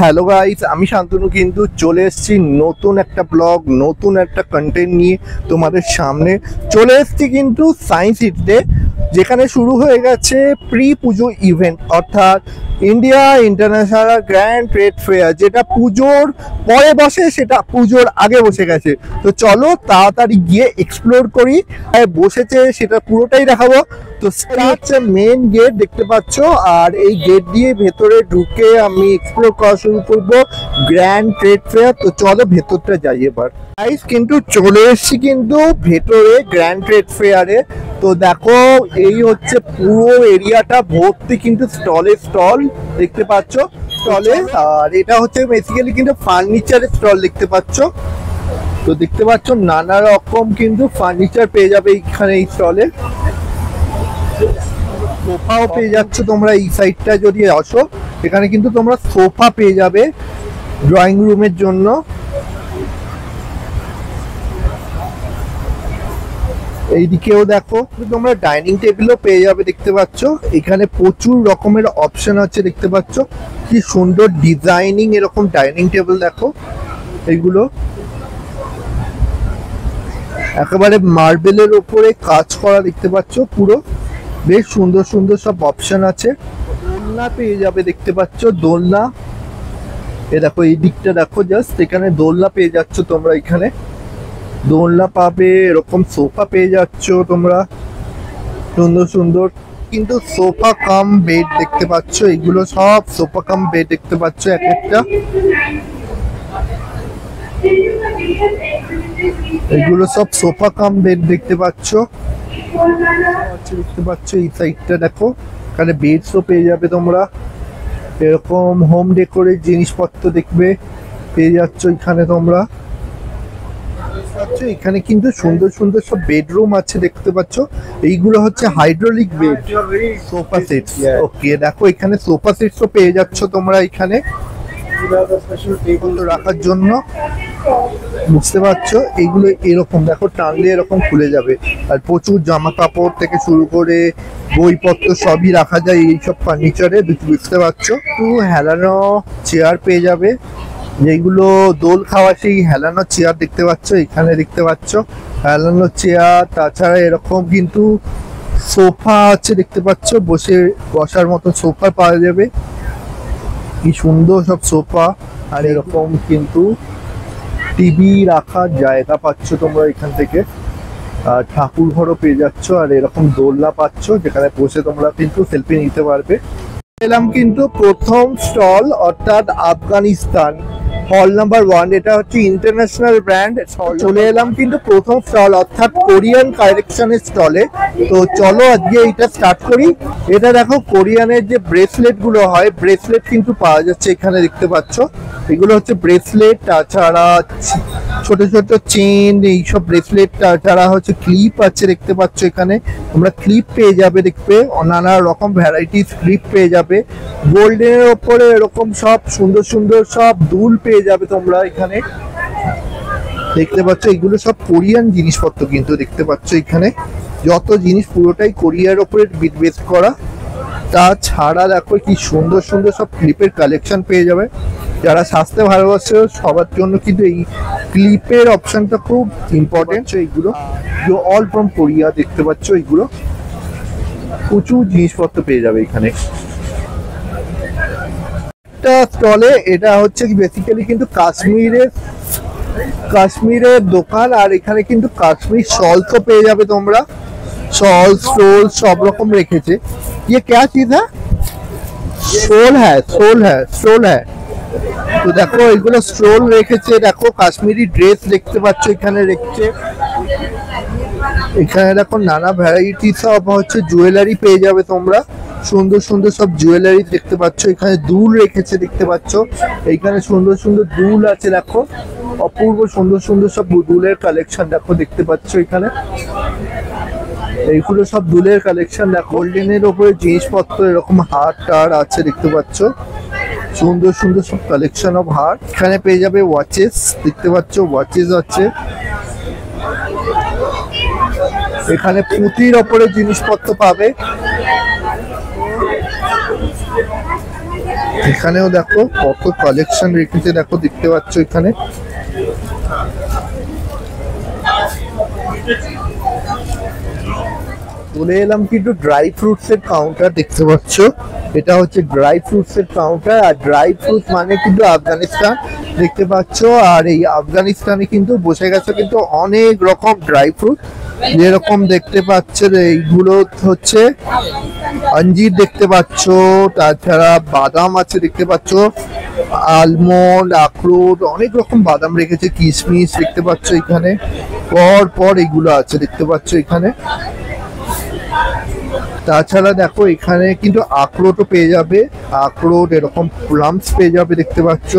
Hello guys, আমি শান্তনু কিন্তু চলে এসেছি নতুন একটা ব্লগ, নতুন একটা কন্টেন্ট নিয়ে তোমাদের সামনে চলে এসেছি কিন্তু সায়েন্স সিটিতে, যেখানে শুরু হয়ে গেছে প্রি পুজো ইভেন্ট, অর্থাৎ India international grand trade fair. যেটা পুজোর পরে বসে, সেটা পুজোর আগে বসে গেছে। তো চলো তাড়াতাড়ি গিয়ে এক্সপ্লোর করি। বসেছে সেটা পুরোটাই দেখাবো। তো হচ্ছে মেন গেট দেখতে পাচ্ছ, আর এই গেট দিয়ে ভেতরে ঢুকে আমি এক্সপ্লোর করা শুরু করবো গ্র্যান্ড ট্রেড ফেয়ার। তো চলো ভেতরটা যাই এবার। গাইস কিন্তু চলে এসেছি কিন্তু ভেতরে গ্র্যান্ড ট্রেড ফেয়ারে। তো দেখো এই হচ্ছে পুরো এরিয়াটা ভর্তি কিন্তু স্টল দেখতে পাচ্ছ স্টলে। আর এটা হচ্ছে বেসিক্যালি কিন্তু ফার্নিচারের স্টল দেখতে পাচ্ছ। তো দেখতে পাচ্ছ নানা রকম কিন্তু ফার্নিচার পেয়ে যাবে এখানে এই স্টলে। সোফাও পেয়ে যাচ্ছ তোমরা এই সাইডটা যদি আসো, এখানে কিন্তু তোমরা সোফা পেয়ে যাবে ড্রয়িং রুমের জন্য। এইদিকেও দেখো তোমরা ডাইনিং টেবিলও পেয়ে যাবে দেখতে পাচ্ছ। এখানে প্রচুর রকমের অপশন আছে দেখতে পাচ্ছ, কি সুন্দর ডিজাইনিং এরকম ডাইনিং টেবিল। দেখো এইগুলো একেবারে মার্বেলের ওপরে কাজ করা দেখতে পাচ্ছ, পুরো বেশ সুন্দর সুন্দর সব অপশন আছে। দোলনা পেয়ে যাবে দেখতে পাচ্ছ, দোলনা। এ দেখো এই দিকটা দেখো, জাস্ট এখানে দোলনা পেয়ে যাচ্ছ তোমরা, এখানে দোলনা পাবে। এরকম সোফা পেয়ে যাচ্ছ তোমরা সুন্দর সুন্দর, কিন্তু সোফা কাম বেড দেখতে পাচ্ছ। এগুলো সব সোফা কাম বেড দেখতে পাচ্ছ এক একটা। এগুলো সব সোফা কাম বেড দেখতে পাচ্ছ। দেখতে পাচ্ছ এই সাইডটা দেখো, এখানে বেডসও পেয়ে যাবে তোমরা। এরকম হোম ডেকোরের জিনিসপত্র দেখবে পেয়ে যাচ্ছ এখানে তোমরা। এখানে কিন্তু সুন্দর সুন্দর সব বেডরুম আছে দেখতে পাচ্ছ। এইগুলো হচ্ছে হাইড্রোলিক বেড, সোফা সেট। ওকে দেখো এখানে সোফা সেটসও পেয়ে যাচ্ছ তোমরা এখানে রাখার জন্য, বুঝতে পারছো। এইগুলো এরকম দেখো, টানলে এরকম খুলে যাবে। আর প্রচুর জামা কাপড় থেকে শুরু করে বইপত্র সবই রাখা যায় এইসব ফার্নিচারে, বুঝতে পারছো। একটু হেলানো চেয়ার পেয়ে যাবে, যেগুলো দোল খাওয়া সেই হেলানো চেয়ার দেখতে পাচ্ছ এখানে দেখতে পাচ্ছ হেলানো চেয়ার। তাছাড়া এরকম কিন্তু সোফা আছে দেখতে পাচ্ছ, বসার মতো সোফা পাওয়া যাবে। কি সুন্দর সব সোফা। আর এরকম কিন্তু টিভি রাখার জায়গা পাচ্ছ তোমরা এখান থেকে। আর ঠাকুর ঘরও পেয়ে যাচ্ছ। আর এরকম দোলনা পাচ্ছ, যেখানে বসে তোমরা কিন্তু সেলফি নিতে পারবে। এলাম কিন্তু প্রথম স্টল, অর্থাৎ আফগানিস্তান হল নাম্বার 1। এটা হচ্ছে ইন্টারন্যাশনাল ব্র্যান্ড। চলে এলাম কিন্তু প্রথম স্টল, অর্থাৎ কোরিয়ান কালেকশনের স্টলে। তো চলো আজকে এটা স্টার্ট করি। এটা দেখো কোরিয়ানের যে ব্রেসলেট গুলো হয়, ব্রেসলেট কিন্তু পাওয়া যাচ্ছে এখানে দেখতে পাচ্ছ। এগুলো হচ্ছে ব্রেসলেট, তাছাড়া ছোট ছোট চেন, এইসব ব্রেসলেট। তাছাড়া হচ্ছে ক্লিপ আছে দেখতে পাচ্ছ এখানে তোমরা, ক্লিপ পেয়ে যাবে দেখবে, নানা রকম ভ্যারাইটিস ক্লিপ পেয়ে যাবে। গোল্ডেনের ওপরে এরকম সব সুন্দর সুন্দর সব দুল পেয়ে যাবে তোমরা এখানে দেখতে পাচ্ছ। এগুলো সব কোরিয়ান জিনিসপত্র কিন্তু দেখতে পাচ্ছ এখানে, যত জিনিস পুরোটাই কোরিয়ার ওপরে বেস করা। তাছাড়া দেখো কি সুন্দর সুন্দর সব ক্লিপের কালেকশন পেয়ে যাবে। যারা সাজতে ভালোবাসে সবার জন্য কিন্তু এই ক্লিপের অপশনটা খুব ইম্পর্টেন্ট। এইগুলো অল ফ্রম কোরিয়া দেখতে পাচ্ছ, এইগুলো প্রচুর জিনিসপত্র পেয়ে যাবে এখানে একটা স্টলে। এটা হচ্ছে বেসিক্যালি কিন্তু কাশ্মীরের দোকান। আর এখানে কিন্তু কাশ্মীর শলসও পেয়ে যাবে তোমরা, शॉल स्टोल सब रकम रेखेছে। ये क्या चीज है? सोल है, सोल है, सोल है। তো দেখো এগুলো স্টোল রেখেছে। দেখো কাশ্মীরি ড্রেস দেখতে পাচ্ছ এখানে রেখেছে। এখানে দেখো নানা ভ্যারাইটি সব হচ্ছে জুয়েলারি পেয়ে যাবে তোমরা, সুন্দর সুন্দর সব জুয়েলারি দেখতে পাচ্ছ। এখানে দুল রেখেছে দেখতে পাচ্ছ, এইখানে সুন্দর সুন্দর দুল আছে। দেখো অপূর্ব সুন্দর সুন্দর সব দুলের কালেকশন দেখো দেখতে পাচ্ছ এখানে। এইগুলো সব দুলের কালেকশন। দেখো গোল্ডেনের ওপরে জিনিসপত্র, এরকম হার টার আছে দেখতে পাচ্ছ, সুন্দর সুন্দর সব কালেকশন অফ হার। এখানে পেয়ে যাবে ওয়াচেস দেখতে পাচ্ছ, ওয়াচেস আছে এখানে। পুঁতির ওপরে জিনিসপত্র পাবে। এখানেও দেখো কত কালেকশন রেখেছে, দেখো দেখতে পাচ্ছ এখানে। চলে এলাম কিন্তু ড্রাই ফ্রুটস এর কাউন্টার, দেখতে পাচ্ছ এটা হচ্ছে ড্রাই ফ্রুটস এর কাউন্টার। আর ড্রাই ফ্রুটস মানে কিন্তু আফগানিস্তান, দেখতে পাচ্ছ। আর এই আফগানিস্তানে কিন্তু বসে গেছে কিন্তু অনেক রকম ড্রাই ফ্রুট, যেরকম দেখতে পাচ্ছ এইগুলো হচ্ছে অঞ্জির দেখতে পাচ্ছ, তাছাড়া বাদাম আছে দেখতে পাচ্ছ, আলমন্ড, আখরোট, অনেক রকম বাদাম রেখেছে, কিশমিশ দেখতে পাচ্ছ এখানে, পর পর এগুলো আছে দেখতে পাচ্ছ এখানে। তাছাড়া দেখো এখানে কিন্তু আখরোটও পেয়ে যাবে, আখরোট এরকম প্লামস পেয়ে যাবে দেখতে পাচ্ছ,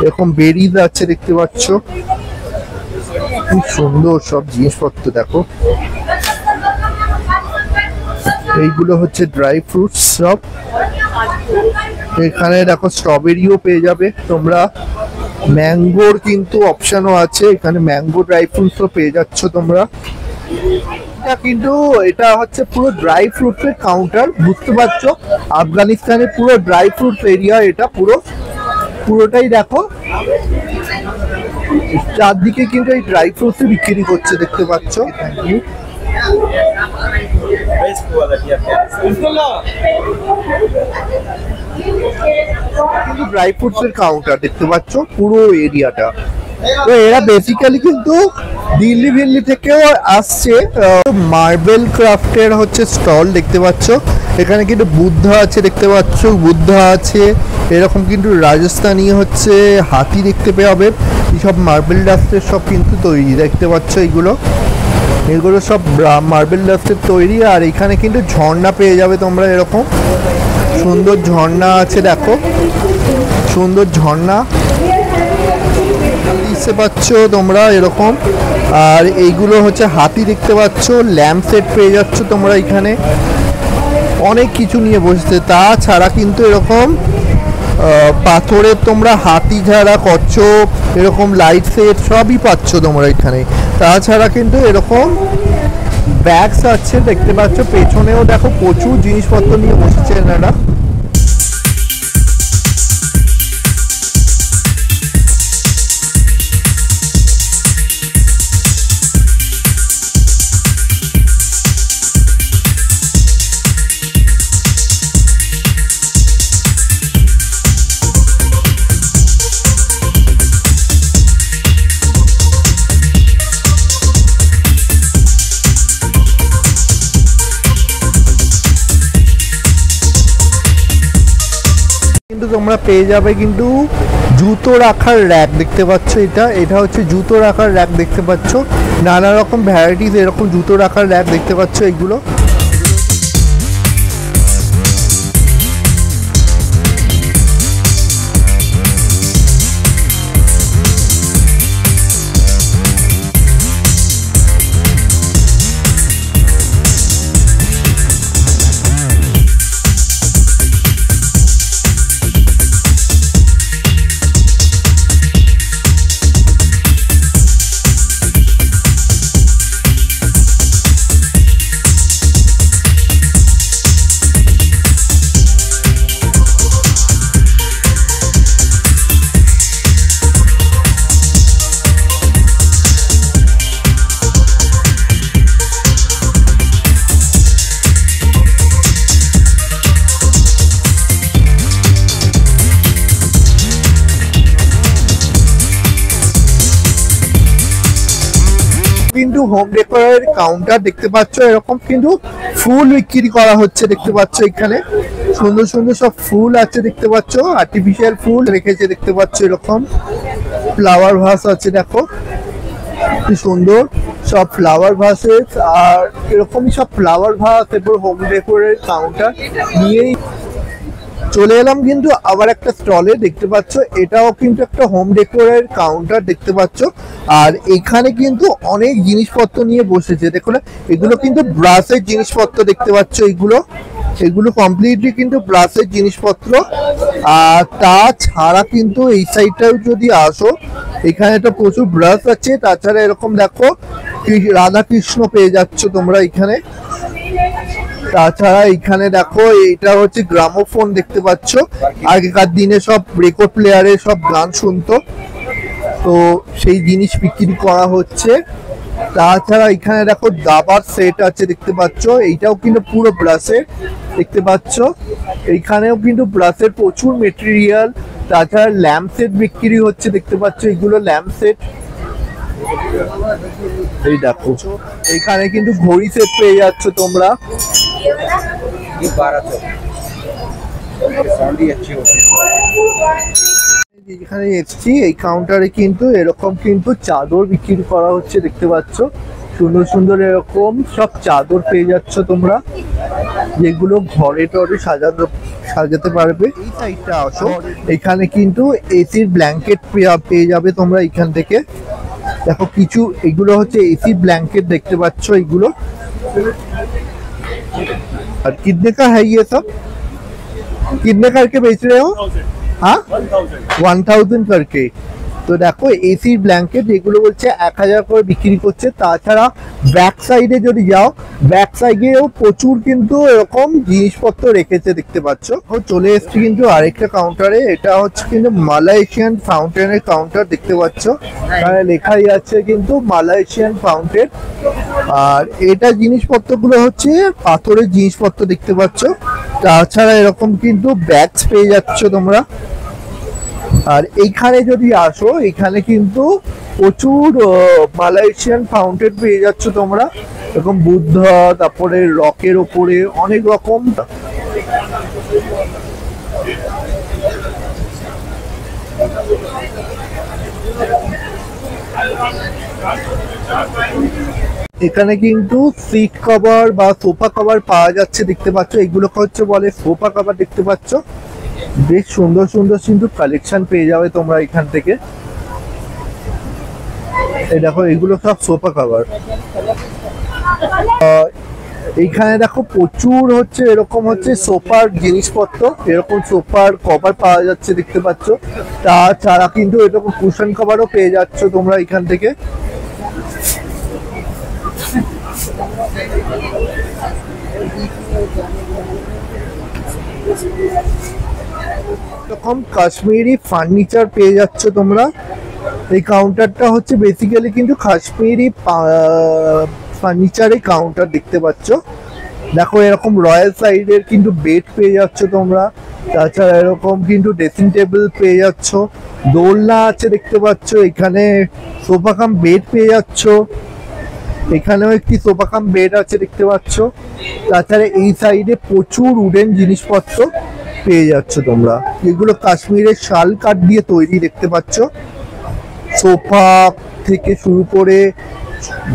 এরকম বেরিজ আছে দেখতে পাচ্ছ। খুব সুন্দর সব জিনিসপত্র দেখো। এইগুলো হচ্ছে ড্রাই ফ্রুটস সব। এখানে দেখো স্ট্রবেরিও পেয়ে যাবে তোমরা, ম্যাঙ্গোর কিন্তু অপশনও আছে এখানে, ম্যাঙ্গো ড্রাই ফ্রুটসও পেয়ে যাচ্ছ তোমরা। কিন্তু এটা হচ্ছে পুরো ড্রাই ফ্রুটস এর কাউন্টার, বুঝতে পারছো আফগানিস্তানের পুরো ড্রাই ফ্রুটস এরিয়া এটা পুরোটাই দেখো। চারদিকে কিন্তু এই ড্রাই ফ্রুটস বিক্রি করছে দেখতে পাচ্ছ। কিন্তু ড্রাই ফ্রুটস এর কাউন্টার দেখতে পাচ্ছ পুরো এরিয়াটা। তো এরা বেসিক্যালি কিন্তু দিল্লি থেকেও আসছে। মার্বেল ক্রাফটের হচ্ছে স্টল দেখতে পাচ্ছ, এখানে কিন্তু বুদ্ধা আছে দেখতে পাচ্ছ, বুদ্ধা আছে এরকম কিন্তু রাজস্থানী হচ্ছে হাতি দেখতে পাবে। এইসব মার্বেল ডাস্টের সব কিন্তু তৈরি দেখতে পাচ্ছ, এগুলো সব মার্বেল ডাস্টের তৈরি। আর এখানে কিন্তু ঝর্ণা পেয়ে যাবে তোমরা, এরকম সুন্দর ঝর্ণা আছে দেখো, সুন্দর ঝর্ণা দেখতে পাচ্ছ তোমরা এরকম। আর এইগুলো হচ্ছে হাতি দেখতে পাচ্ছ, ল্যাম্প সেট পেয়ে যাচ্ছ তোমরা এখানে, অনেক কিছু নিয়ে বসেছে। তাছাড়া কিন্তু এরকম পাথরের তোমরা হাতি ঝাড়া, কচ্ছপ, এরকম লাইট সেট সবই পাচ্ছ তোমরা এখানে। তাছাড়া কিন্তু এরকম ব্যাগস আছে দেখতে পাচ্ছ, পেছনেও দেখো প্রচুর জিনিসপত্র নিয়ে বসেছে এনারা। কিন্তু তোমরা পেয়ে যাবে কিন্তু জুতো রাখার র্যাক দেখতে পাচ্ছ, এটা হচ্ছে জুতো রাখার র্যাক দেখতে পাচ্ছ, নানা রকম ভ্যারাইটিস এরকম জুতো রাখার র্যাক দেখতে পাচ্ছ এইগুলো। কিন্তু হোম ডেকোরের কাউন্টার দেখতে পাচ্ছ, এরকম কিন্তু ফুল বিক্রি করা হচ্ছে দেখতে পাচ্ছ, এখানে সুন্দর সুন্দর সব ফুল আছে দেখতে পাচ্ছ, আর্টিফিশিয়াল ফুল রেখেছে দেখতে পাচ্ছ, এরকম ফ্লাওয়ার ভাস আছে দেখো কি সুন্দর সব ফ্লাওয়ার ভাসেস। আর এরকমই সব ফ্লাওয়ার ভাস এরপর হোম ডেকোরের কাউন্টার নিয়েই চলে এলাম কিন্তু আবার একটা স্টলে দেখতে পাচ্ছ, এটাও কিন্তু একটা হোম ডেকোরের কাউন্টার দেখতে পাচ্ছ। আর এখানে কিন্তু অনেক জিনিসপত্র নিয়ে বসেছে, দেখো না এগুলো কিন্তু ব্রাশের জিনিসপত্র দেখতে পাচ্ছ, এগুলো কমপ্লিটলি কিন্তু ব্রাশের জিনিসপত্র। আর তাছাড়া কিন্তু এই সাইডটাও যদি আসো এখানে তো প্রচুর ব্রাশ আছে। তাছাড়া এরকম দেখো রাধা কৃষ্ণ পেয়ে যাচ্ছ তোমরা এখানে, তাছাড়া এখানে দেখো এটা হচ্ছে গ্রামোফোন দেখতে পাচ্ছ, আগেকার দিনে সব রেকর্ড প্লেয়ারে সব গান শুনতো, তো সেই জিনিস বিক্রি করা হচ্ছে। তাছাড়া এখানে দেখো দাবার সেট আছে দেখতে পাচ্ছ, এইটাও কিন্তু পুরো ব্রাশের দেখতে পাচ্ছ, এইখানেও কিন্তু ব্রাশের প্রচুর মেটেরিয়াল। তাছাড়া ল্যাম্প সেট বিক্রি হচ্ছে দেখতে পাচ্ছ, এগুলো ল্যাম্প সেট। এই দেখো এখানে কিন্তু ঘড়ি সেট পেয়ে যাচ্ছ তোমরা। যেখানে এসছি এই কাউন্টারে কিন্তু এরকম কিন্তু চাদর বিক্রি করা হচ্ছে দেখতে পাচ্ছ, সুন্দর সুন্দর এরকম সব চাদর পেয়ে যাচ্ছ তোমরা, যেগুলো ঘরে টরে সাজাতে পারবে। এই সাইডটা আসো, এখানে কিন্তু এসির ব্ল্যাঙ্কেট পেয়ে যাবে তোমরা এখান থেকে। দেখো কিছু এগুলো হচ্ছে এসি ব্ল্যাঙ্কেট দেখতে পাচ্ছ, এগুলো আর कितने का है ये सब, कितने करके बेच रहे हो? हाँ 1000 करके। তো দেখো এসি ব্ল্যাঙ্কেট এগুলো বলছে 1000 করে বিক্রি করছে। তাছাড়া ব্যাক সাইডে যদি যাও, ব্যাক সাইডেও প্রচুর কিন্তু এরকম জিনিসপত্র রেখেছে দেখতে পাচ্ছ। চলে এসছি কিন্তু আরেকটা কাউন্টারে, এটা হচ্ছে কিন্তু মালয়েশিয়ান ফাউন্টেনের কাউন্টার দেখতে পাচ্ছ, লেখাই আছে কিন্তু মালয়েশিয়ান ফাউন্টেন। আর এটা জিনিসপত্রগুলো হচ্ছে পাথরের জিনিসপত্র দেখতে পাচ্ছ। তাছাড়া এরকম কিন্তু ব্যাগস পেয়ে যাচ্ছ তোমরা। আর এইখানে যদি আসো, এখানে কিন্তু প্রচুর মালয়েশিয়ান ফাউন্টেন পেয়ে যাচ্ছ তোমরা, এরকম বুদ্ধ, তারপরে রকের ওপরে অনেক রকম। এখানে কিন্তু সিট কভার বা সোফা কভার পাওয়া যাচ্ছে দেখতে পাচ্ছ, এগুলো হচ্ছে বলে সোফা কভার দেখতে পাচ্ছ। বেশ সুন্দর সুন্দর কিন্তু কালেকশন পেয়ে যাবে তোমরা এখান থেকে। এই দেখো এগুলো সব সোফা কভার। এইখানে দেখো প্রচুর হচ্ছে এরকম হচ্ছে সোফার জিনিসপত্র, এরকম সোফার কভার পাওয়া যাচ্ছে দেখতে পাচ্ছ। তাছাড়া কিন্তু এরকম কুশন কভারও পেয়ে যাচ্ছ তোমরা এখান থেকে। এরকম কাশ্মীরি ফার্নিচার পেয়ে যাচ্ছ তোমরা। এই কাউন্টারটা হচ্ছে বেসিক্যালি কিন্তু কাশ্মীরি ফার্নিচারের কাউন্টার দেখতে পাচ্ছ। দেখো এরকম রয়্যাল সাইডের কিন্তু বেড পেয়ে যাচ্ছ তোমরা। তাছাড়া এরকম কিন্তু ড্রেসিং টেবিল পেয়ে যাচ্ছ, দোলনা আছে দেখতে পাচ্ছ, এখানে সোফা কাম বেড পেয়ে যাচ্ছ, এখানেও একটি সোফা কাম বেড আছে দেখতে পাচ্ছ। তাছাড়া এই সাইডে প্রচুর উডেন জিনিসপত্র পেয়ে যাচ্ছ তোমরা, এগুলো কাশ্মীরের শাল কাঠ দিয়ে তৈরি দেখতে পাচ্ছ। সোফা থেকে শুরু করে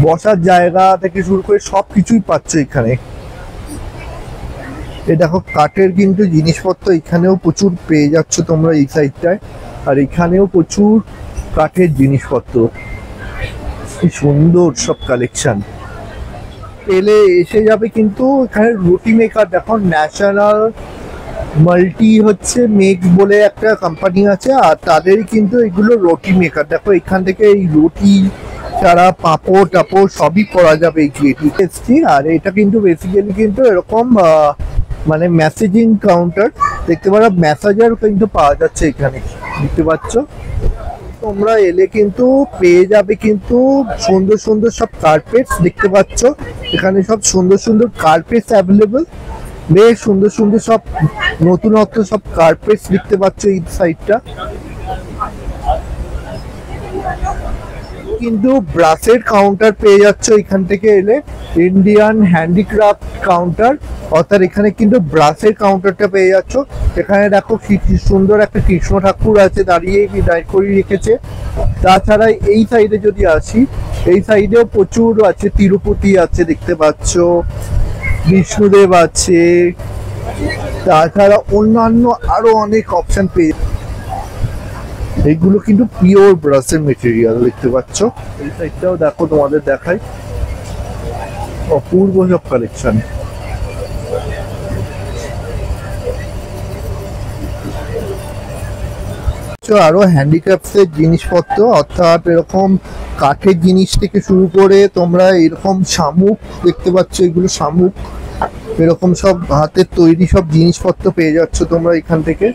বসার জায়গা থেকে শুরু করে সব কিছুই পাচ্ছ এখানে। এই দেখো কাঠের কিন্তু জিনিসপত্র এখানেও প্রচুর পেয়ে যাচ্ছ তোমরা এই সাইডটায়, আর এখানেও প্রচুর কাঠের জিনিসপত্র, কি সুন্দর সব কালেকশন। পেলে এসে যাবে কিন্তু এখানে রুটি মেকার, দেখো ন্যাশনাল মাল্টি হচ্ছে মেক বলে একটা কোম্পানি আছে, আর তাদের কিন্তু এগুলো রুটি মেকার। দেখো এখান থেকে এই রুটি ছাড়া পাঁপড় টাপড় সবই করা যাবে এই টেস্টি। আর এটা কিন্তু বেসিক্যালি কিন্তু এরকম মানে মেসেজিং কাউন্টার দেখতে পারো, মেসেজার কিন্তু পাওয়া যাচ্ছে এখানে দেখতে পাচ্ছ। তোমরা এলে কিন্তু পেয়ে যাবে কিন্তু সুন্দর সুন্দর সব কার্পেটস দেখতে পাচ্ছ, এখানে সব সুন্দর সুন্দর কার্পেটস অ্যাভেলেবল, বেশ সুন্দর সুন্দর সব নতুনত্ব সব কার্পেটস দেখতে পাচ্ছ এই সাইডটা। কিন্তু ব্রাশের কাউন্টার পেয়ে যাচ্ছ এখান থেকে এলে, ইন্ডিয়ান হ্যান্ডিক্রাফট কাউন্টার, অর্থাৎ এখানে কিন্তু ব্রাশের কাউন্টারটা পেয়ে যাচ্ছ। এখানে দেখো কি সুন্দর একটা কৃষ্ণ ঠাকুর আছে দাঁড়িয়ে করে রেখেছে। তাছাড়া এই সাইডে যদি আসি, এই সাইডেও প্রচুর আছে, তিরুপতি আছে দেখতে পাচ্ছ, বিষ্ণুদেব আছে, তাছাড়া অন্যান্য আরো অনেক অপশন পেয়ে। এইগুলো কিন্তু পিওর ব্রাশের মেটেরিয়াল দেখতে পাচ্ছ। এই সাইডটাও দেখো, তোমাদের দেখাই, অপূর্ব সব কালেকশন। আরো হ্যান্ডিক্রাফটসের জিনিসপত্র, অর্থাৎ এরকম কাঠের জিনিস থেকে শুরু করে তোমরা এরকম শামুক দেখতে পাচ্ছ, এগুলো শামুক এরকম সব হাতের তৈরি সব জিনিসপত্র পেয়ে যাচ্ছ তোমরা এখান থেকে।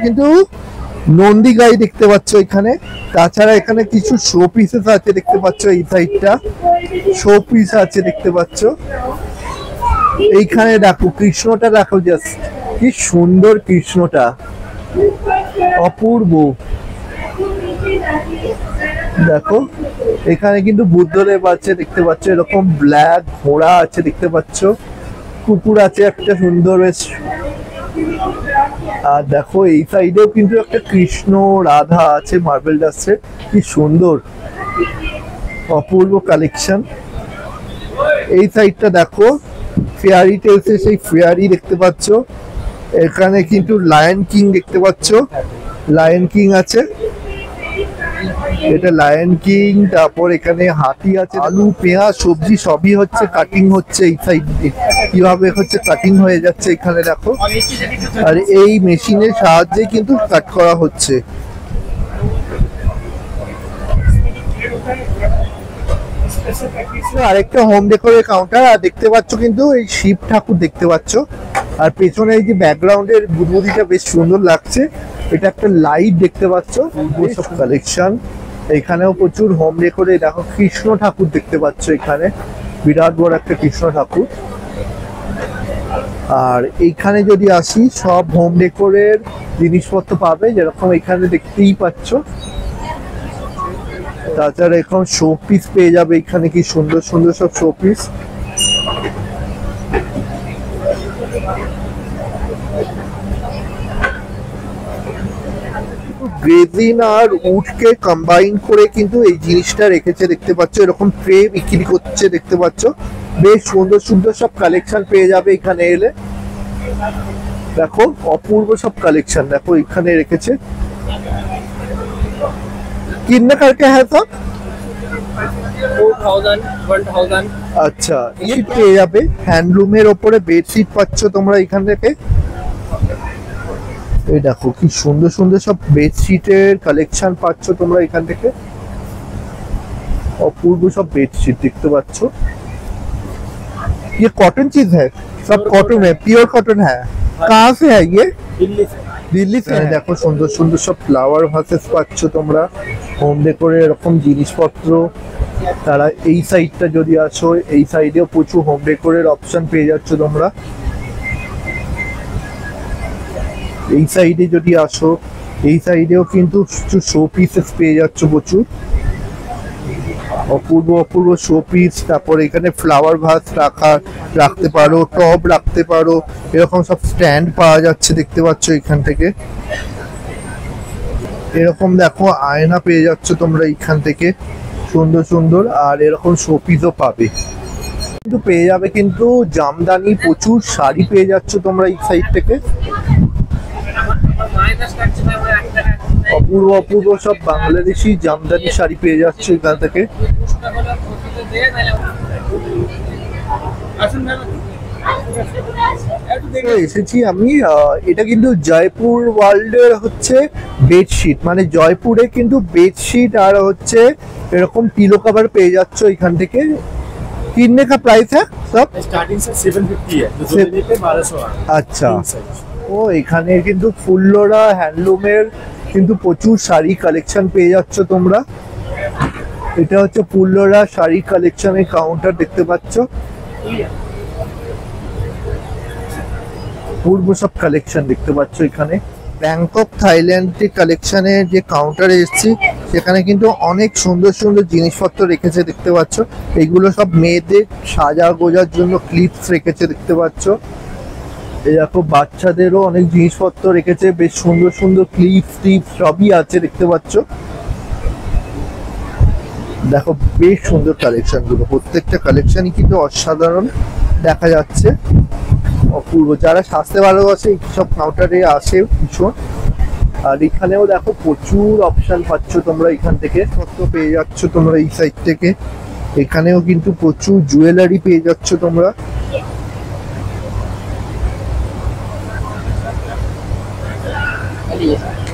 কিন্তু নন্দী গাই দেখতে পাচ্ছ এখানে। তাছাড়া এখানে কিছু শো পিসেস আছে দেখতে পাচ্ছ, এই সাইডটা শো পিস আছে দেখতে পাচ্ছ। এইখানে দেখো কৃষ্ণটা, দেখো জাস্ট কি সুন্দর কৃষ্ণটা, অপূর্ব। দেখো এখানে কিন্তু বুদ্ধদেব আছে দেখতে পাচ্ছ, এরকম ব্ল্যাক ঘোড়া আছে দেখতে পাচ্ছ, কুকুর আছে একটা সুন্দর বেশ। আর দেখো এই সাইডেও কিন্তু একটা কৃষ্ণ রাধা আছে মার্বেল ডাস্টে, কি সুন্দর অপূর্ব কালেকশন। এই সাইডটা দেখো ফেয়ারি টেলসে সেই ফেয়ারি দেখতে পাচ্ছ। এখানে কিন্তু লায়ন কিং দেখতে পাচ্ছ, লায়ন কিং আছে, এটা লায়ন কিং। তারপর এখানে হাতি আছে, আলু পেঁয়াজ সবজি সবই হচ্ছে কাটিং হচ্ছে এই সাইড দিয়ে, কিভাবে হচ্ছে কাটিং হয়ে যাচ্ছে এখানে দেখো। আর এই মেশিনের সাহায্যে কিন্তু কাট করা হচ্ছে। আরেকটা হোম ডেকোরের কাউন্টার, আর দেখতে পাচ্ছ কিন্তু এই শিব ঠাকুর দেখতে পাচ্ছ। আর পেছনে এই যে ব্যাকগ্রাউন্ডের বুদবুদিটা বেশ সুন্দর লাগছে। এটা একটা লাইট দেখতে পাচ্ছ, সব কালেকশন। এখানেও প্রচুর হোম ডেকোরে, দেখো কৃষ্ণ ঠাকুর দেখতে পাচ্ছ এখানে, বিরাট বড় একটা কৃষ্ণ ঠাকুর। আর এইখানে যদি আসি সব হোম ডেকোরের জিনিসপত্র পাবে, যেরকম এখানে দেখতেই পাচ্ছ। তাছাড়া এখন শো পিস পেয়ে যাবে এখানে, কি সুন্দর সুন্দর সব শো পিস। গ্রেজিন আর উডকে কম্বাইন করে কিন্তু এই জিনিসটা রেখেছে দেখতে পাচ্ছ, এরকম ট্রে বিক্রি করছে দেখতে পাচ্ছ। বেশ সুন্দর সুন্দর সব কালেকশন পেয়ে যাবে এখানে এলে। দেখো অপূর্ব সব কালেকশন দেখো এখানে রেখেছে। कितने करके है सब? 4000 1000। আচ্ছা, এই পেয়ে যাবে হ্যান্ডলুমের ওপরে বেডশিট পাচ্ছ তোমরা এখান থেকে। এই দেখো কি সুন্দর সুন্দর সব বেডশিটের কালেকশন পাচ্ছ তোমরা এখান থেকে, অপূর্ব सब बेडशीट देखते पाচ্ছ। ये कॉटन चीज है, सब कॉटन है, प्योर कॉटन है। कहाँ से है ये? दिल्ली से। दिल्ली से। देखो सुंदर सुंदर सब फ्लावर भासेस পাচ্ছ তোমরা, হোম ডেকোরে এরকম জিনিসপত্র। তারা এই সাইডটা যদি আসো, এই সাইডেও প্রচুর হোম ডেকোরের অপশন পেয়ে যাচ্ছ তোমরা। এই সাইডে যদি আসো, এই সাইডেও কিন্তু শো পিসেস পেয়ে যাচ্ছ প্রচুর, অপূর্ব অপূর্ব শো পিস। তারপর এখানে ফ্লাওয়ার ভাস রাখতে পারো, টব রাখতে পারো, এরকম সব স্ট্যান্ড পাওয়া যাচ্ছে দেখতে পাচ্ছ এখান থেকে। এরকম দেখো আয়না পেয়ে যাচ্ছ তোমরা এখান থেকে সুন্দর সুন্দর, আর এরকম শো পিসও পাবে। কিন্তু পেয়ে যাবে কিন্তু জামদানি, প্রচুর শাড়ি পেয়ে যাচ্ছ তোমরা এই সাইড থেকে। অপূর্ব অপূর্ব সব বাংলাদেশি জামদানি শাড়ি পেয়ে যাচ্ছে এখান থেকে। এসেছি আমি, এটা কিন্তু জয়পুর ওয়ার্ল্ডের হচ্ছে বেডশিট, মানে জয়পুরে কিন্তু বেডশিট আর হচ্ছে এরকম পিলো কভার পেয়ে যাচ্ছ এখান থেকে। कितने का प्राइस है सब? स्टार्टिंग से 750 है, तो 1200। আচ্ছা, ও এখানে কিন্তু ফুল্লরা হ্যান্ডলুমের কিন্তু প্রচুর শাড়ি কালেকশন পেয়ে যাচ্ছ তোমরা। এটা হচ্ছে ফুল্লরা শাড়ি কালেকশনের কাউন্টার দেখতে পাচ্ছ, পূর্ব সব কালেকশন দেখতে পাচ্ছ এখানে। ব্যাংকক থাইল্যান্ডের কালেকশনের যে কাউন্টারে এসেছি, সেখানে কিন্তু অনেক সুন্দর সুন্দর জিনিসপত্র রেখেছে দেখতে পাচ্ছ। এগুলো সব মেয়েদের সাজা গোজার জন্য ক্লিপস রেখেছে দেখতে পাচ্ছ। এই দেখো বাচ্চাদেরও অনেক জিনিসপত্র রেখেছে, বেশ সুন্দর সুন্দর ক্লিপস টিপস সবই আছে দেখতে পাচ্ছ। দেখো বেশ সুন্দর কালেকশন গুলো, প্রত্যেকটা কালেকশনই কিন্তু অসাধারণ দেখা যাচ্ছে, অপূর্ব। যারা স্বাস্থ্য ভালোবাসে এই সব কাউন্টারে আসে ভীষণ। আর এখানেও দেখো প্রচুর অপশন পাচ্ছ তোমরা এখান থেকে, কত পেয়ে যাচ্ছ তোমরা এই সাইড থেকে। এখানেও কিন্তু প্রচুর জুয়েলারি পেয়ে যাচ্ছ তোমরা।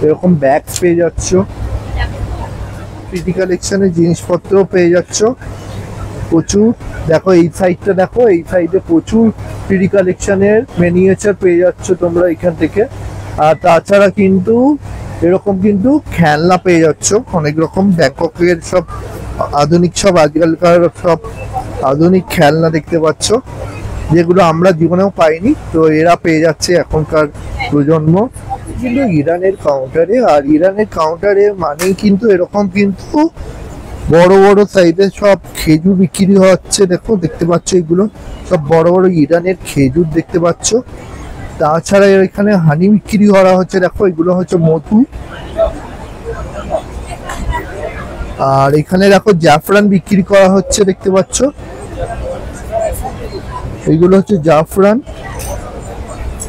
এরকম ব্যাগস পেয়ে যাচ্ছ, পিটি কালেকশনের জিনিসপত্র পেয়ে যাচ্ছ প্রচুর। দেখো এই সাইডটা, দেখো এই সাইডে প্রচুর পিটি কালেকশনের মিনিয়েচার পেয়ে যাচ্ছ তোমরা এখান থেকে। আর তাছাড়া কিন্তু এরকম কিন্তু খেলনা পেয়ে যাচ্ছ অনেক রকম, ব্যাংককের সব আধুনিক, সব আজকালকার সব আধুনিক খেলনা দেখতে পাচ্ছ, যেগুলো আমরা জীবনেও পাইনি, তো এরা পেয়ে যাচ্ছে এখনকার প্রজন্ম। কিন্তু ইরানের কাউন্টারে, আর ইরানের কাউন্টারে মানেই কিন্তু এরকম কিন্তু বড় বড় সাইজের সব খেজুর বিক্রি হচ্ছে। দেখো দেখতে পাচ্ছ এগুলো সব বড় বড় ইরানের খেজুর দেখতে পাচ্ছ। তাছাড়া এখানে হানি বিক্রি করা হচ্ছে, দেখো এগুলো হচ্ছে মধু। আর এখানে দেখো জাফরান বিক্রি করা হচ্ছে দেখতে পাচ্ছ, এইগুলো হচ্ছে জাফরান।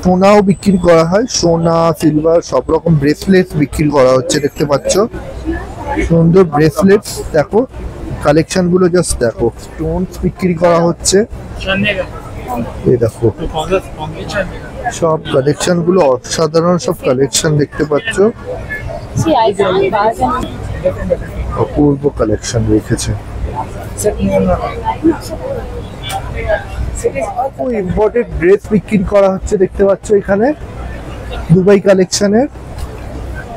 সোনাও বিক্রি করা হয়, সোনা সিলভার সব রকম ব্রেসলেট বিক্রি করা হচ্ছে দেখতে পাচ্ছ, সুন্দর ব্রেসলেট। দেখো কালেকশন গুলো জাস্ট দেখো, স্টোনস বিক্রি করা হচ্ছে, এই দেখো সব কালেকশন গুলো অসাধারণ সব কালেকশন দেখতে পাচ্ছ, অপূর্ব কালেকশন রেখেছে। ইম্পোর্টেড ড্রেস বিক্রি করা হচ্ছে দেখতে পাচ্ছ এখানে, দুবাই কালেকশনের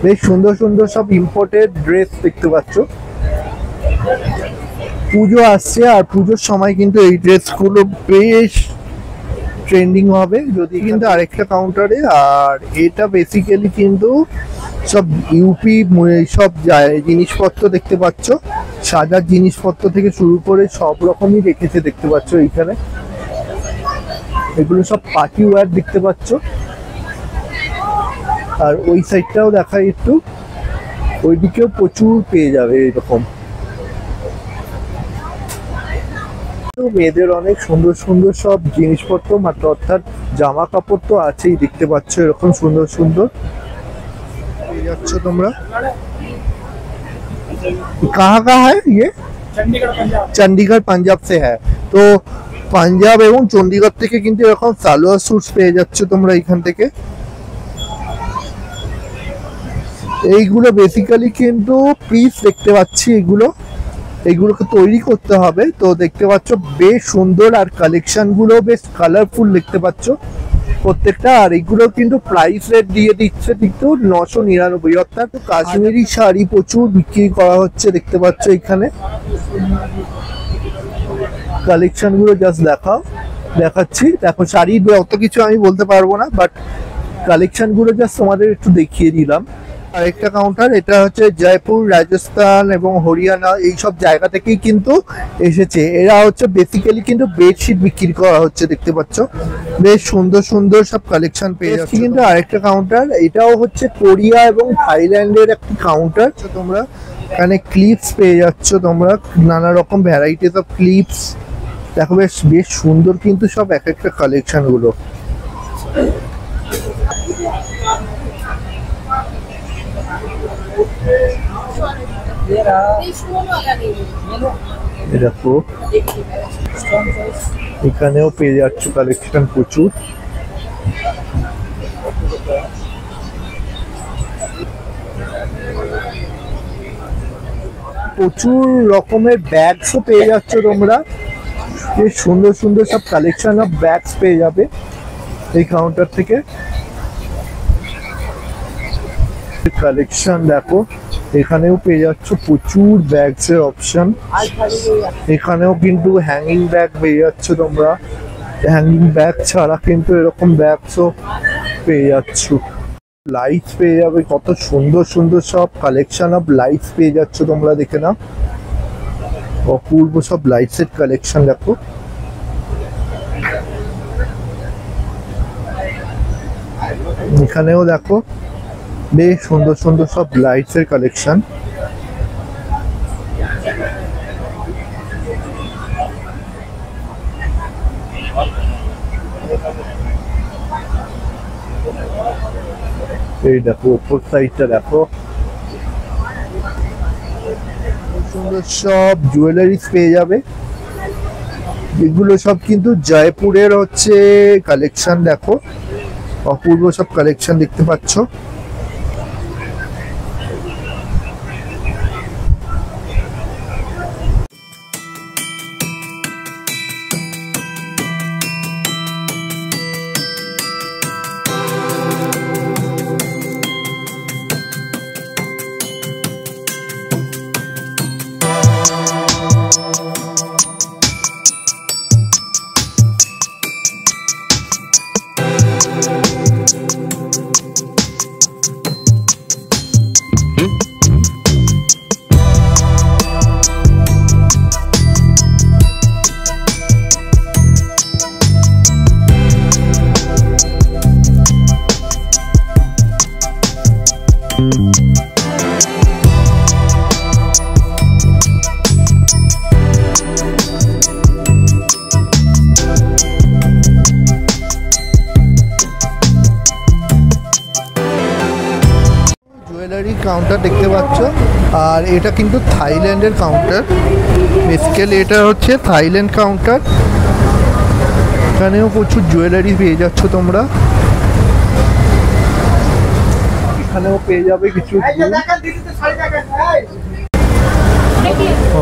বেশ সুন্দর সুন্দর সব ইম্পোর্টেড ড্রেস দেখতে পাচ্ছ। পুজো আসছে, আর পুজোর সময় কিন্তু এই ড্রেসগুলো বেশ ট্রেন্ডিং হবে। যদি কিন্তু আরেকটা কাউন্টারে, আর এটা বেসিক্যালি কিন্তু সব ইউপি সব জিনিসপত্র দেখতে পাচ্ছ, সাজার জিনিসপত্র থেকে শুরু করে সব রকমই রেখেছে দেখতে পাচ্ছ এইখানে। এগুলো সব পার্টি ওয়্যার দেখতে পাচ্ছ। আর ওই সাইডটাও দেখাই একটু, ওইদিকেও প্রচুর পেয়ে যাবে এরকম। মেয়েদের অনেক সুন্দর সুন্দর সব জিনিসপত্র, মাত্র অর্থাৎ জামা কাপড় তো আছেই দেখতে পাচ্ছ, এরকম সুন্দর সুন্দর পেয়ে যাচ্ছ তোমরা। কাহা কাহা হ্যায় ইয়ে? চণ্ডীগড় পাঞ্জাব সে হ্যায়। তো পাঞ্জাব এবং চণ্ডীগড় থেকে কিন্তু এরকম সালোয়ার স্যুট পেয়ে যাচ্ছ তোমরা এখান থেকে। এইগুলো বেসিক্যালি কিন্তু পিস দেখতে পাচ্ছি, এগুলোকে তৈরি করতে হবে। তো দেখতে পাচ্ছ বেশ সুন্দর, আর কালেকশন গুলো বেশ কালারফুল দেখতে পাচ্ছ প্রত্যেকটা। আর এগুলো কিন্তু প্রাইস রেট দিয়ে দিচ্ছে কিন্তু 999, অর্থাৎ কাশ্মীরি শাড়ি প্রচুর বিক্রি করা হচ্ছে দেখতে পাচ্ছ এখানে। কালেকশন গুলো জাস্ট দেখাচ্ছি। দেখো শাড়ি অত কিছু আমি বলতে পারবো না, বাট কালেকশন গুলো জাস্ট তোমাদের একটু দেখিয়ে দিলাম। আরেকটা কাউন্টার, এটা হচ্ছে জয়পুর, রাজস্থান এবং হরিয়ানা এইসব জায়গা থেকেই কিন্তু এসেছে। এরা হচ্ছে বেসিক্যালি কিন্তু বেডশিট বিক্রি করা হচ্ছে দেখতে পাচ্ছ, বেশ সুন্দর সুন্দর সব কালেকশন পেয়ে যাচ্ছে। কিন্তু আরেকটা কাউন্টার, এটাও হচ্ছে কোরিয়া এবং থাইল্যান্ডের একটি কাউন্টার। তোমরা এখানে ক্লিপস পেয়ে যাচ্ছ তোমরা, নানা রকম ভ্যারাইটিস অফ ক্লিপস। দেখো বেশ সুন্দর কিন্তু সব এক একটা কালেকশন গুলো। দেখো এখানেও পেয়ে যাচ্ছ কালেকশন প্রচুর। প্রচুর রকমের ব্যাগসও পেয়ে যাচ্ছ তোমরা, বেশ সুন্দর সুন্দর সব কালেকশন অফ ব্যাগস পেয়ে যাবে এই কাউন্টার থেকে। কালেকশন দেখো, এখানেও পেয়ে যাচ্ছ প্রচুর ব্যাগস এর অপশন। এখানেও কিন্তু হ্যাঙ্গিং ব্যাগ পেয়ে যাচ্ছ তোমরা, হ্যাঙ্গিং ব্যাগ ছাড়া কিন্তু এরকম ব্যাগসও পেয়ে যাচ্ছ। লাইটস পেয়ে যাবে, কত সুন্দর সুন্দর সব কালেকশন অফ লাইটস পেয়ে যাচ্ছ তোমরা, দেখে নাও অপূর্ব সব লাইটস এর কালেকশন। দেখো এখানেও দেখো বেশ সুন্দর সুন্দর সব লাইটস এর কালেকশন। এই দেখো উপর সাইডটা দেখো, সুন্দর সব জুয়েলারিস পেয়ে যাবে। এগুলো সব কিন্তু জয়পুরের হচ্ছে কালেকশন। দেখো অপূর্ব সব কালেকশন দেখতে পাচ্ছ। কাউন্টার দেখতে পাচ্ছ। আর এটা কিন্তু থাইল্যান্ডের কাউন্টার, বেসিক্যালি এটা হচ্ছে থাইল্যান্ড কাউন্টার। এখানেও প্রচুর জুয়েলারি পেয়ে যাচ্ছ তোমরা, এখানেও পেয়ে যাবে কিছু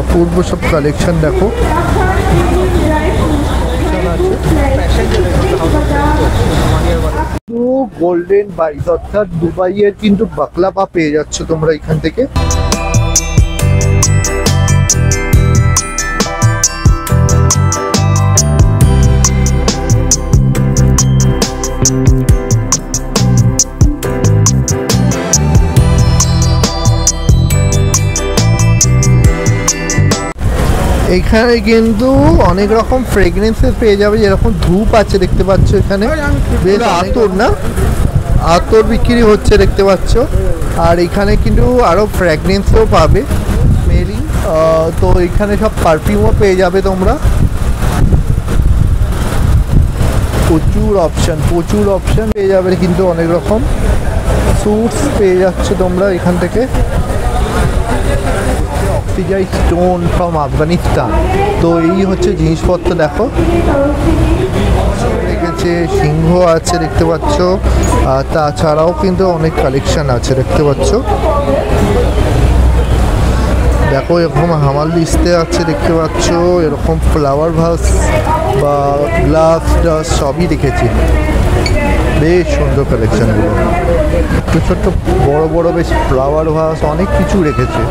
অপূর্ব সব কালেকশন। দেখো গোল্ডেন বাইস অর্থাৎ দুবাইয়ের কিন্তু বাকলাভা পেয়ে যাচ্ছ তোমরা এখান থেকে। এখানে কিন্তু অনেক রকম ফ্রেগরেন্সেস পেয়ে যাবে, যেরকম ধূপ আছে দেখতে পাচ্ছ এখানে, বেশ আতর না, আতর বিক্রি হচ্ছে দেখতে পাচ্ছ। আর এখানে কিন্তু আরও ফ্র্যাগরেন্সও পাবে মেরি, তো এখানে সব পারফিউমও পেয়ে যাবে তোমরা। প্রচুর অপশান পেয়ে যাবে কিন্তু অনেক রকম স্যুটস পেয়ে যাচ্ছ তোমরা এখান থেকে। স্টোন ফ্রম আফগানিস্তান, তো এই হচ্ছে জিনিসপত্র। দেখো রেখেছে, সিংহ আছে দেখতে পাচ্ছ, আর তাছাড়াও কিন্তু অনেক কালেকশন আছে দেখতে পাচ্ছ। দেখো এরকম হামাল দিস্তে আছে দেখতে পাচ্ছ, এরকম ফ্লাওয়ার ভাস বা গ্লাস টাস সবই রেখেছি, বেশ সুন্দর কালেকশনগুলো। ছোট ছোট বড় বড় বেশ ফ্লাওয়ার ভাস অনেক কিছু রেখেছে।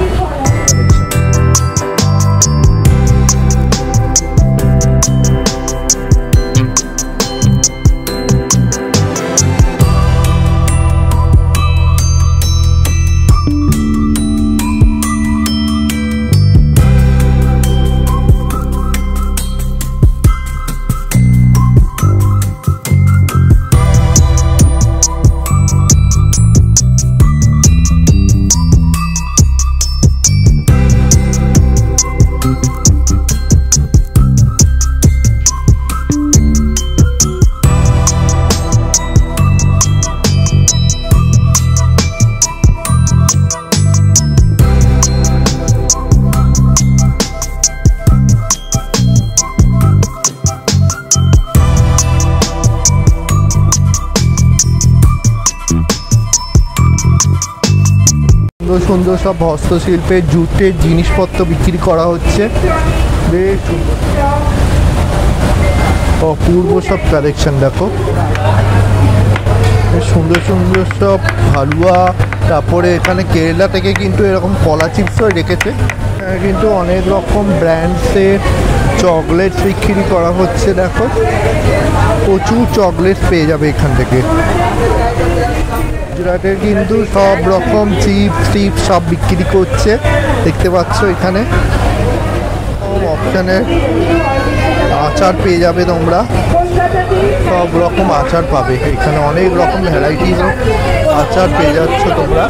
সুন্দর সব হস্তশিল্পের জুটের জিনিসপত্র বিক্রি করা হচ্ছে, বেশ অপূর্ব সব কালেকশন। দেখো সুন্দর সব হালুয়া, তারপরে এখানে কেরালা থেকে কিন্তু এরকম কলা চিপসও রেখেছে। এখানে কিন্তু অনেক রকম ব্র্যান্ডসের চকলেটস বিক্রি করা হচ্ছে। দেখো প্রচুর চকলেটস পেয়ে যাবে এখান থেকে। গুজরাটের কিন্তু সব রকম চিপস সব বিক্রি করছে দেখতে পাচ্ছ। এখানে অপশানের আচার পেয়ে যাবে তোমরা, সব রকম আচার পাবে এখানে, অনেক রকম ভ্যারাইটিস আচার পেয়ে যাচ্ছ তোমরা।